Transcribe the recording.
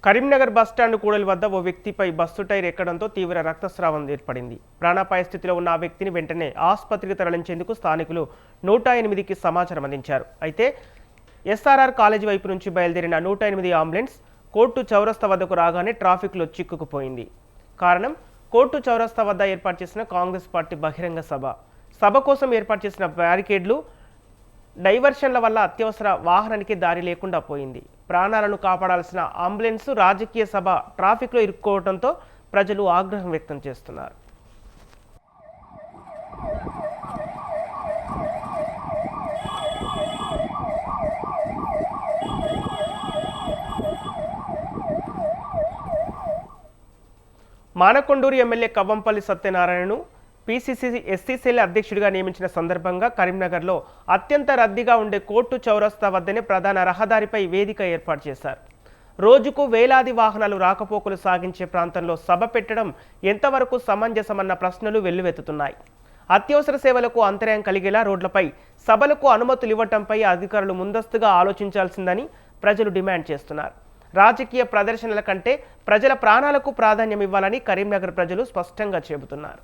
Karimnagar bus stand కూడలి వద్ద ఓ వ్యక్తిపై బస్సు టైర్ ఎక్కడంతో తీవ్ర రక్తస్రావం ఏర్పడింది. ప్రాణాపాయ స్థితిలో ఉన్న ఆ వ్యక్తిని వెంటనే ఆసుపత్రికి తరలించేందుకు స్థానికులు 108కి సమాచారం అందించారు. అయితే ఎస్ఆర్ఆర్ కాలేజీ వైపు నుంచి బయలుదేరిన 108 అంబులెన్స్ కోర్టు చౌరస్తా వద్దకు రాగానే ట్రాఫిక్లో చిక్కుకుపోయింది. కారణం కోర్టు చౌరస్తా వద్ద ఏర్పాటు చేసిన కాంగ్రెస్ పార్టీ బహిరంగ సభ కోసం ఏర్పాటు చేసిన బ్యారికేడ్లు డైవర్షన్ల వల్ల అత్యవసర వాహనానికి దారి లేకుండా పోయింది. ప్రాణాలను కాపాడాల్సిన అంబులెన్స్ రాజకీయ సభ ట్రాఫిక్లో ఇరుక్కోవడంతో ప్రజలు ఆగ్రహం వ్యక్తం చేస్తున్నారు. మానకొండూరు ఎమ్మెల్యే కవ్వంపల్లి సత్యనారాయణను పీసీసీ ఎస్సీసీల అధ్యక్షుడిగా నియమించిన సందర్భంగా కరీంనగర్లో అత్యంత రద్దీగా ఉండే కోర్టు చౌరస్తా వద్దనే ప్రధాన రహదారిపై వేదిక ఏర్పాటు చేశారు. రోజుకు వేలాది వాహనాలు రాకపోకలు సాగించే ప్రాంతంలో సభ పెట్టడం ఎంతవరకు సమంజసమన్న ప్రశ్నలు వెల్లువెత్తుతున్నాయి. అత్యవసర సేవలకు అంతరాయం కలిగేలా రోడ్లపై సభలకు అనుమతులు ఇవ్వటంపై అధికారులు ముందస్తుగా ఆలోచించాల్సిందని ప్రజలు డిమాండ్ చేస్తున్నారు. రాజకీయ ప్రదర్శనల కంటే ప్రజల ప్రాణాలకు ప్రాధాన్యం ఇవ్వాలని కరీంనగర్ ప్రజలు స్పష్టంగా చెబుతున్నారు.